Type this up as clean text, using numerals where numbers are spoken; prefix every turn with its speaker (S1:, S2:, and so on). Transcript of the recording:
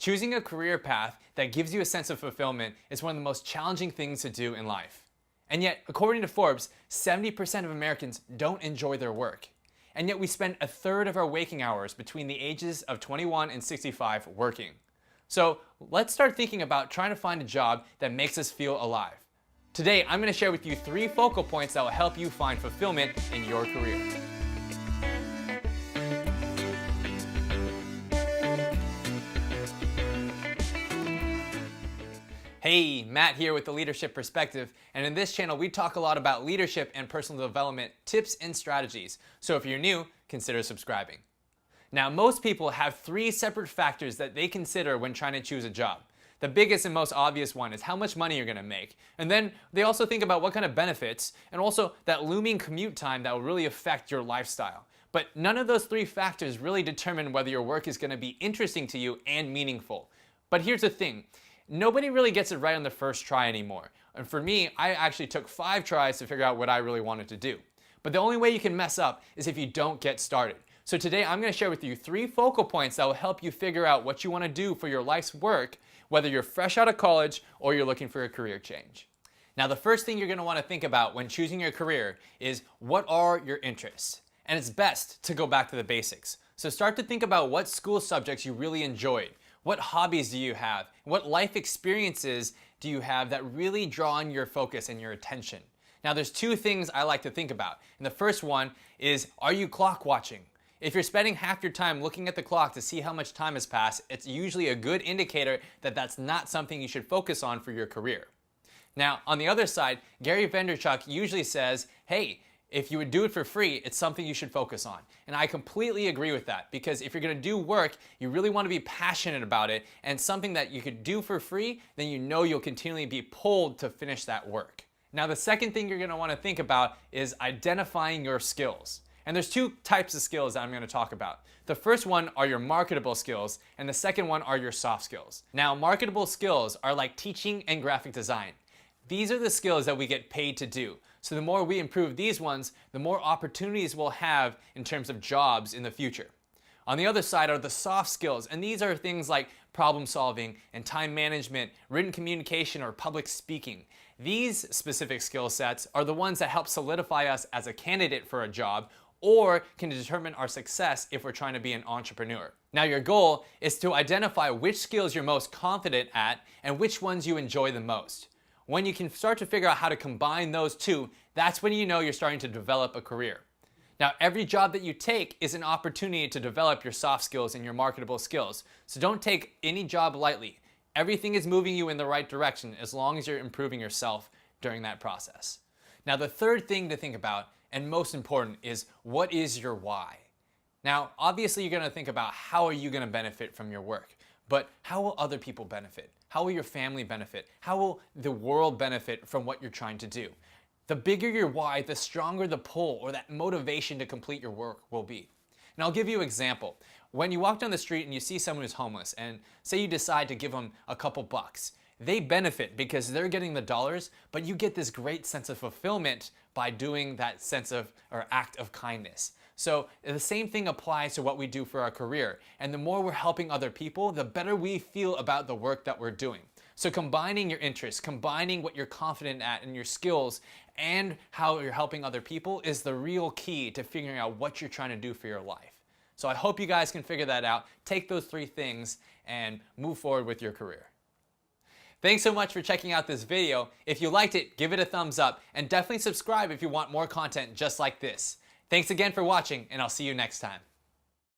S1: Choosing a career path that gives you a sense of fulfillment is one of the most challenging things to do in life. And yet, according to Forbes, 70% of Americans don't enjoy their work. And yet we spend a third of our waking hours between the ages of 21 and 65 working. So let's start thinking about trying to find a job that makes us feel alive. Today, I'm going to share with you 3 focal points that will help you find fulfillment in your career. Hey, Matt here with The Leadership Perspective, and in this channel we talk a lot about leadership and personal development tips and strategies. So if you're new, consider subscribing. Now, most people have 3 separate factors that they consider when trying to choose a job. The biggest and most obvious one is how much money you're going to make. And then they also think about what kind of benefits and also that looming commute time that will really affect your lifestyle. But none of those 3 factors really determine whether your work is going to be interesting to you and meaningful. But here's the thing. Nobody really gets it right on the first try anymore. And for me, I actually took 5 tries to figure out what I really wanted to do. But the only way you can mess up is if you don't get started. So today I'm going to share with you 3 focal points that will help you figure out what you want to do for your life's work, whether you're fresh out of college or you're looking for a career change. Now, the first thing you're going to want to think about when choosing your career is what are your interests? And it's best to go back to the basics. So start to think about what school subjects you really enjoyed. What hobbies do you have? What life experiences do you have that really draw on your focus and your attention? Now, there's 2 things I like to think about. And the first one is, are you clock watching? If you're spending half your time looking at the clock to see how much time has passed, it's usually a good indicator that that's not something you should focus on for your career. Now, on the other side, Gary Vaynerchuk usually says, hey, if you would do it for free, it's something you should focus on. And I completely agree with that, because if you're going to do work, you really want to be passionate about it, and something that you could do for free, then you know you'll continually be pulled to finish that work. Now, the second thing you're going to want to think about is identifying your skills. And there's 2 types of skills that I'm going to talk about. The first one are your marketable skills, and the second one are your soft skills. Now, marketable skills are like teaching and graphic design. These are the skills that we get paid to do. So the more we improve these ones, the more opportunities we'll have in terms of jobs in the future. On the other side are the soft skills, and these are things like problem solving and time management, written communication, or public speaking. These specific skill sets are the ones that help solidify us as a candidate for a job, or can determine our success if we're trying to be an entrepreneur. Now, your goal is to identify which skills you're most confident at and which ones you enjoy the most. When you can start to figure out how to combine those 2, that's when you know you're starting to develop a career. Now, every job that you take is an opportunity to develop your soft skills and your marketable skills. So don't take any job lightly. Everything is moving you in the right direction as long as you're improving yourself during that process. Now, the third thing to think about, and most important, is what is your why? Now, obviously you're going to think about how are you going to benefit from your work, but how will other people benefit? How will your family benefit? How will the world benefit from what you're trying to do? The bigger your why, the stronger the pull or that motivation to complete your work will be. And I'll give you an example. When you walk down the street and you see someone who's homeless, and say you decide to give them a couple bucks, they benefit because they're getting the dollars, but you get this great sense of fulfillment by doing that sense of or act of kindness. So the same thing applies to what we do for our career. And the more we're helping other people, the better we feel about the work that we're doing. So combining your interests, combining what you're confident at and your skills and how you're helping other people is the real key to figuring out what you're trying to do for your life. So I hope you guys can figure that out, take those 3 things, and move forward with your career. Thanks so much for checking out this video. If you liked it, give it a thumbs up, and definitely subscribe if you want more content just like this. Thanks again for watching, and I'll see you next time.